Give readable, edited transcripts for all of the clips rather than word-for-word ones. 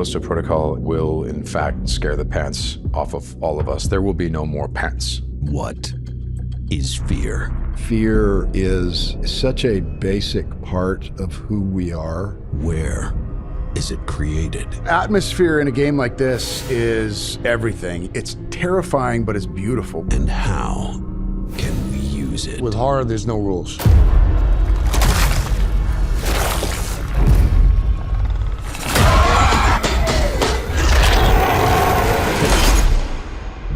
Callisto Protocol will, in fact, scare the pants off of all of us. There will be no more pants. What is fear? Fear is such a basic part of who we are. Where is it created? Atmosphere in a game like this is everything. It's terrifying, but it's beautiful. And how can we use it? With horror, there's no rules.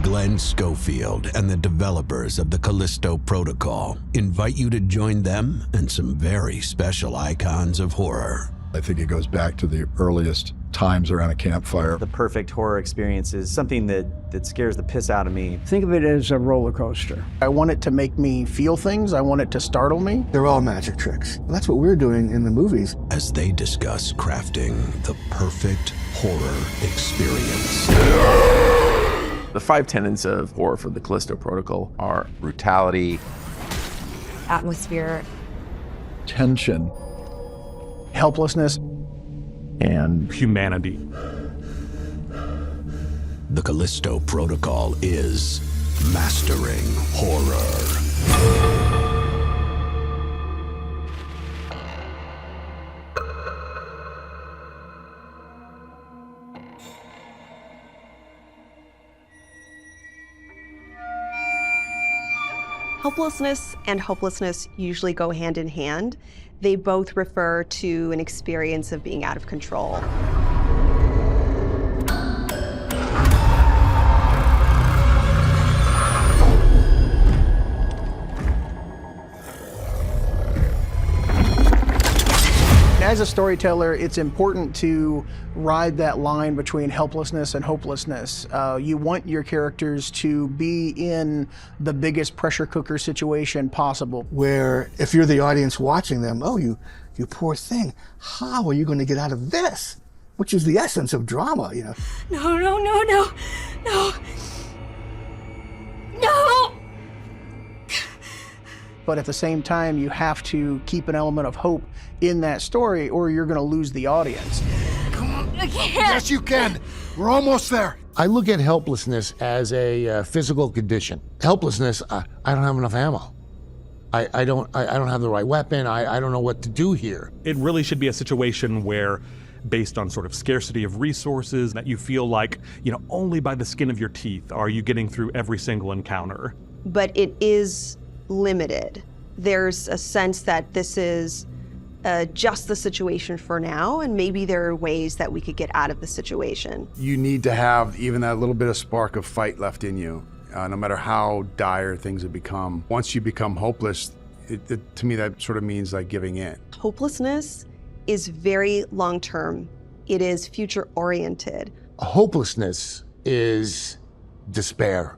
Glen Schofield and the developers of the Callisto Protocol invite you to join them and some very special icons of horror. I think it goes back to the earliest times around a campfire. The perfect horror experience is something that scares the piss out of me. Think of it as a roller coaster. I want it to make me feel things. I want it to startle me. They're all magic tricks. That's what we're doing in the movies. As they discuss crafting the perfect horror experience. The 5 tenets of horror for the Callisto Protocol are Brutality, atmosphere, Tension, helplessness, and humanity. The Callisto Protocol is Mastering Horror. Helplessness and hopelessness usually go hand in hand. They both refer to an experience of being out of control. As a storyteller, it's important to ride that line between helplessness and hopelessness. You want your characters to be in the biggest pressure cooker situation possible. Where if you're the audience watching them, oh, you poor thing, how are you going to get out of this? Which is the essence of drama, you know. No, no, no, no, no. No! But at the same time, you have to keep an element of hope in that story or you're going to lose the audience. Come on, I can't. Yes, you can. We're almost there. I look at helplessness as a physical condition. Helplessness, I don't have enough ammo. I don't have the right weapon. I don't know what to do here. It really should be a situation where, based on sort of scarcity of resources, that you feel like, only by the skin of your teeth are you getting through every single encounter. But it is limited. There's a sense that this is just the situation for now, and maybe there are ways that we could get out of the situation. You need to have even that little bit of spark of fight left in you, no matter how dire things have become. Once you become hopeless, to me that sort of means like giving in. Hopelessness is very long-term. It is future-oriented. Hopelessness is despair.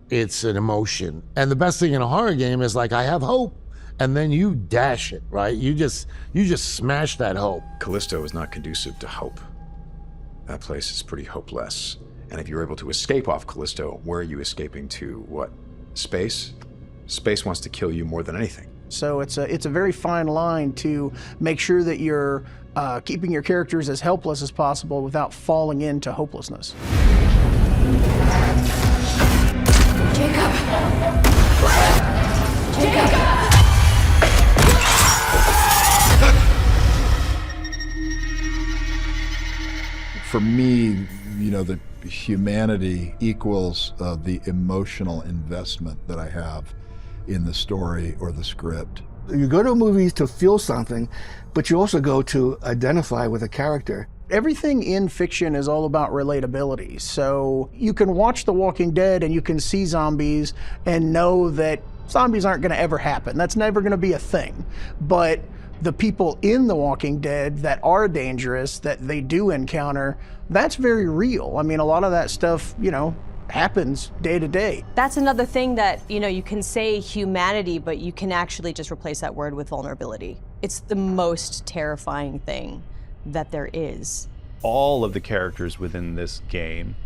It's an emotion. And the best thing in a horror game is like, I have hope. And then you dash it, right? You just smash that hope. Callisto is not conducive to hope. That place is pretty hopeless. And if you're able to escape off Callisto, where are you escaping to? What? Space? Space wants to kill you more than anything. So it's a very fine line to make sure that you're keeping your characters as helpless as possible without falling into hopelessness. Jacob! Jacob! For me, the humanity equals the emotional investment that I have in the story or the script. You go to movies to feel something, but you also go to identify with a character. Everything in fiction is all about relatability. So you can watch The Walking Dead and you can see zombies and know that zombies aren't going to ever happen. That's never going to be a thing. But the people in The Walking Dead that are dangerous, that they do encounter, that's very real. I mean, a lot of that stuff, happens day to day. That's another thing that, you can say humanity, but you can actually just replace that word with vulnerability. It's the most terrifying thing that there is. All of the characters within this game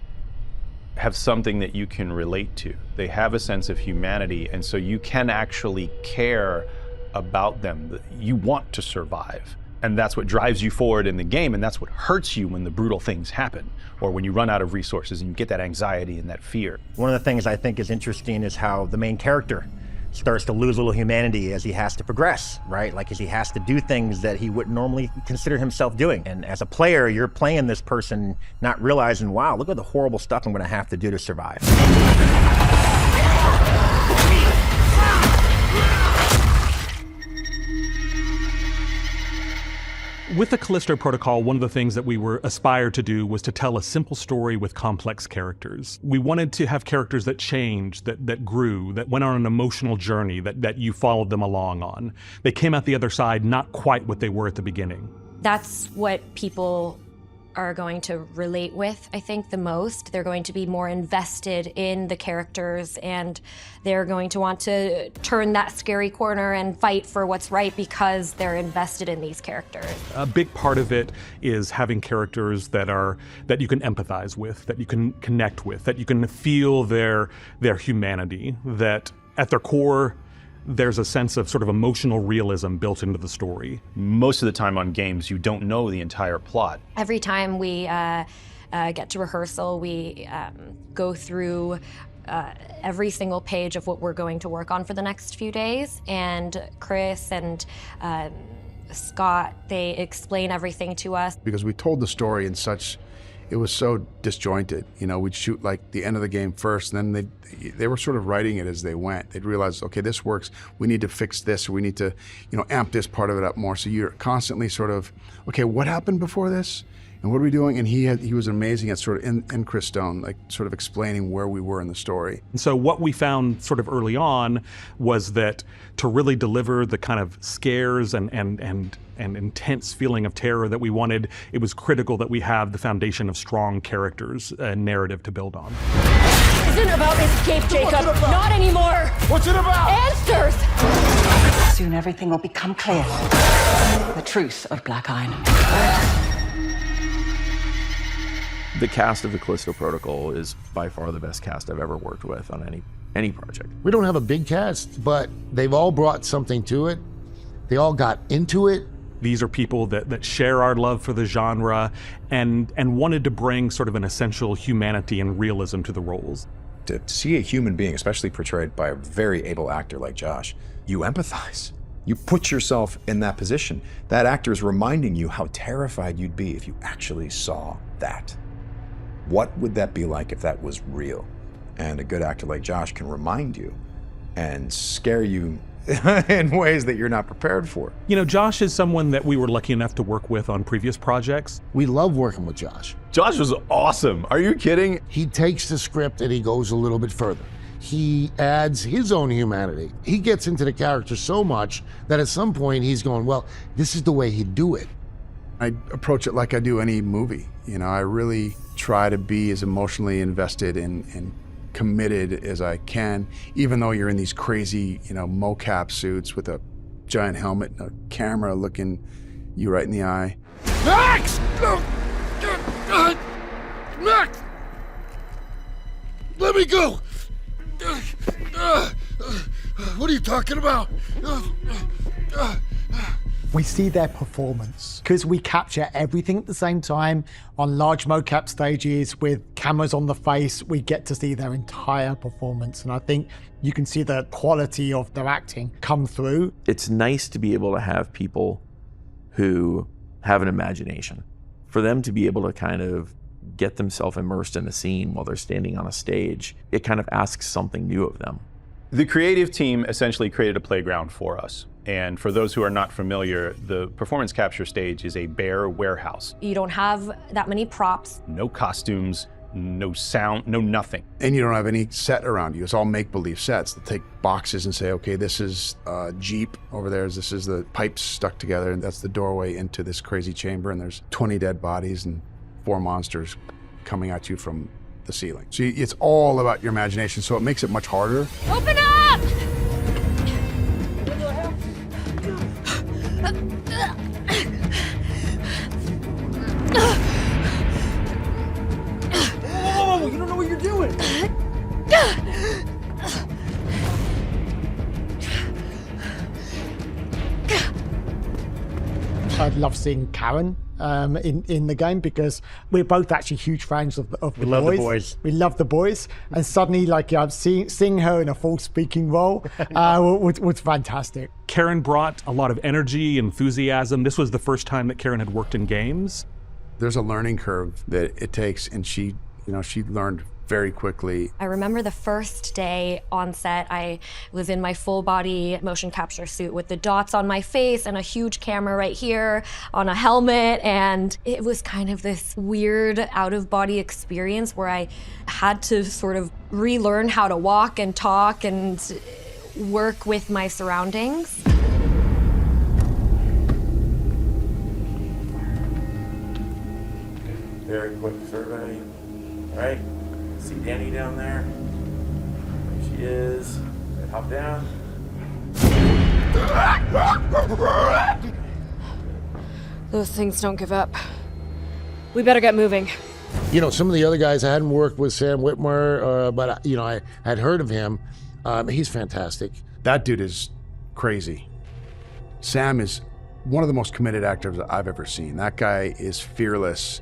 have something that you can relate to. They have a sense of humanity, and so you can actually care about them. You want to survive. And that's what drives you forward in the game, and that's what hurts you when the brutal things happen, or when you run out of resources and you get that anxiety and that fear. One of the things I think is interesting is how the main character starts to lose a little humanity as he has to progress, right? Like as he has to do things that he wouldn't normally consider himself doing. And as a player, you're playing this person not realizing, wow, look at the horrible stuff I'm gonna have to do to survive. With the Callisto Protocol, one of the things that we were aspired to do was to tell a simple story with complex characters. We wanted to have characters that changed, that grew, that went on an emotional journey, that you followed them along on. They came out the other side not quite what they were at the beginning. That's what people are going to relate with, I think, the most. They're going to be more invested in the characters, and they're going to want to turn that scary corner and fight for what's right because they're invested in these characters. A big part of it is having characters that you can empathize with, that you can connect with, that you can feel their humanity, that at their core, there's a sense of sort of emotional realism built into the story. Most of the time on games, you don't know the entire plot. Every time we get to rehearsal, we go through every single page of what we're going to work on for the next few days. And Chris and Scott, they explain everything to us. Because we told the story in such, it was so disjointed. You know, we'd shoot like the end of the game first, and then they were sort of writing it as they went. They'd realize, okay, this works, we need to fix this, or we need to, you know, amp this part of it up more. So you're constantly sort of, okay, what happened before this? And what are we doing? And he was amazing at sort of, and Chris Stone, like sort of explaining where we were in the story. And so what we found sort of early on was that to really deliver the kind of scares and intense feeling of terror that we wanted, it was critical that we have the foundation of strong characters and narrative to build on. This isn't about escape, Jacob. Not anymore. What's it about? Answers. Soon everything will become clear. The truth of Black Iron. The cast of the Callisto Protocol is by far the best cast I've ever worked with on any project. We don't have a big cast, but they've all brought something to it. They all got into it. These are people that share our love for the genre and wanted to bring sort of an essential humanity and realism to the roles. To see a human being, especially portrayed by a very able actor like Josh, you empathize. You put yourself in that position. That actor is reminding you how terrified you'd be if you actually saw that. What would that be like if that was real? And a good actor like Josh can remind you and scare you in ways that you're not prepared for. You know, Josh is someone that we were lucky enough to work with on previous projects. We love working with Josh. Josh was awesome. Are you kidding? He takes the script and he goes a little bit further. He adds his own humanity. He gets into the character so much that at some point he's going, well, this is the way he'd do it. I approach it like I do any movie. You know, I really try to be as emotionally invested and committed as I can, even though you're in these crazy, you know, mocap suits with a giant helmet and a camera looking you right in the eye. Max! Max! Let me go! What are you talking about? We see their performance because we capture everything at the same time on large mocap stages with cameras on the face. We get to see their entire performance, and I think you can see the quality of their acting come through. It's nice to be able to have people who have an imagination, for them to be able to kind of get themselves immersed in a scene while they're standing on a stage. It kind of asks something new of them. The creative team essentially created a playground for us. And for those who are not familiar, the performance capture stage is a bare warehouse. You don't have that many props. No costumes, no sound, no nothing. And you don't have any set around you. It's all make-believe sets that take boxes and say, okay, this is a Jeep over there. This is the pipes stuck together, and that's the doorway into this crazy chamber, and there's 20 dead bodies and 4 monsters coming at you from the ceiling. So it's all about your imagination, so it makes it much harder. Open up! Whoa, you don't know what you're doing. I'd love seeing Karen in the game, because we're both actually huge fans of the boys. We love the boys. We love the boys, and suddenly, like, seeing her in a full speaking role was fantastic. Karen brought a lot of energy, enthusiasm. This was the first time that Karen had worked in games. There's a learning curve that it takes, and she learned very quickly. I remember the first day on set, I was in my full body motion capture suit with the dots on my face and a huge camera right here on a helmet. And it was kind of this weird out of body experience where I had to sort of relearn how to walk and talk and work with my surroundings. Very quick survey. All right. See Danny down there? There she is. Hop down. Those things don't give up. We better get moving. You know, some of the other guys, I hadn't worked with Sam Witwer, but, you know, I had heard of him. He's fantastic. That dude is crazy. Sam is one of the most committed actors I've ever seen. That guy is fearless.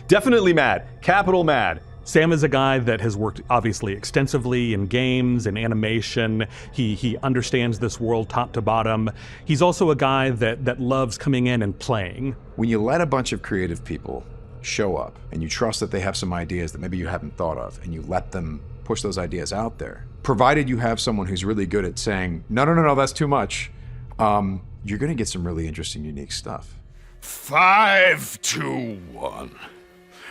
Definitely mad. Capital mad. Sam is a guy that has worked obviously extensively in games and animation. He understands this world top to bottom. He's also a guy that loves coming in and playing. When you let a bunch of creative people show up and you trust that they have some ideas that maybe you haven't thought of, and you let them push those ideas out there, provided you have someone who's really good at saying, no, that's too much, you're gonna get some really interesting, unique stuff. 5, 2, 1.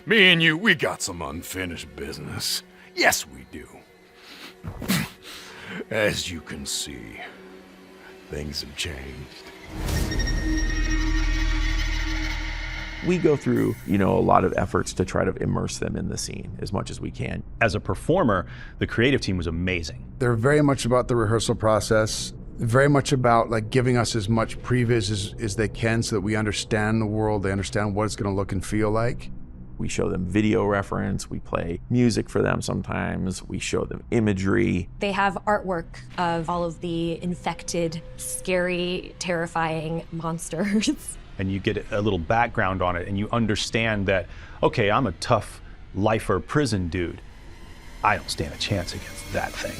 Me and you, we got some unfinished business. Yes, we do. As you can see, things have changed. We go through, a lot of efforts to try to immerse them in the scene as much as we can. As a performer, the creative team was amazing. They're very much about the rehearsal process, very much about like giving us as much previs as they can so that we understand the world, they understand what it's gonna look and feel like. We show them video reference, we play music for them sometimes, we show them imagery. They have artwork of all of the infected, scary, terrifying monsters. And you get a little background on it and you understand that, okay, I'm a tough lifer prison dude. I don't stand a chance against that thing.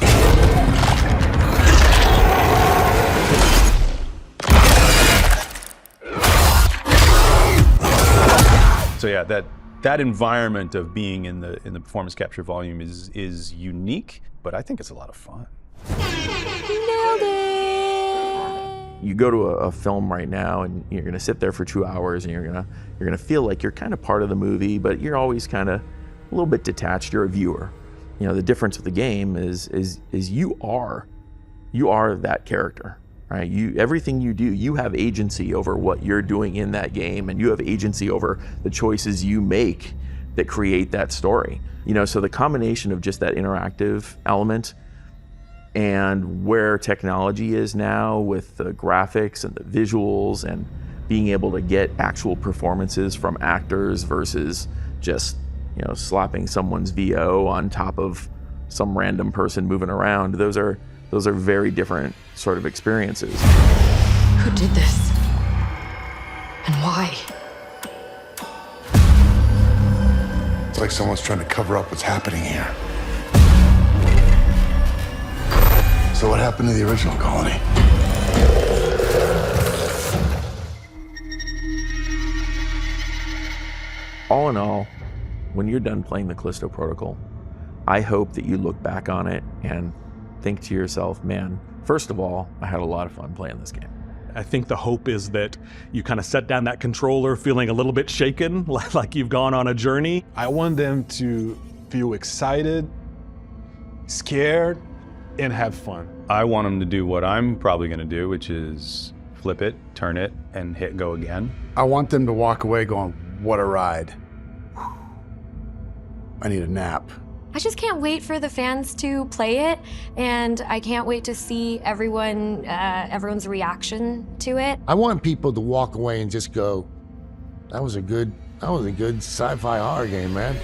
So yeah, that environment of being in the performance capture volume is unique, but I think it's a lot of fun. Nailed it! You go to a film right now and you're gonna sit there for 2 hours and you're gonna feel like you're kind of part of the movie, but you're always kind of a little bit detached. You're a viewer. The difference with the game is you are that character. Right? Everything you do, you have agency over what you're doing in that game, and you have agency over the choices you make that create that story. So the combination of just that interactive element and where technology is now with the graphics and the visuals and being able to get actual performances from actors versus just, slapping someone's VO on top of some random person moving around, those are very different sort of experiences. Who did this? And why? It's like someone's trying to cover up what's happening here. So what happened to the original colony? All in all, when you're done playing the Callisto Protocol, I hope that you look back on it and think to yourself, man, first of all, I had a lot of fun playing this game. I think the hope is that you kind of set down that controller feeling a little bit shaken, like you've gone on a journey. I want them to feel excited, scared, and have fun. I want them to do what I'm probably gonna do, which is flip it, turn it, and hit go again. I want them to walk away going, what a ride. I need a nap. I just can't wait for the fans to play it, and I can't wait to see everyone's reaction to it. I want people to walk away and just go, that was a good sci-fi horror game, man.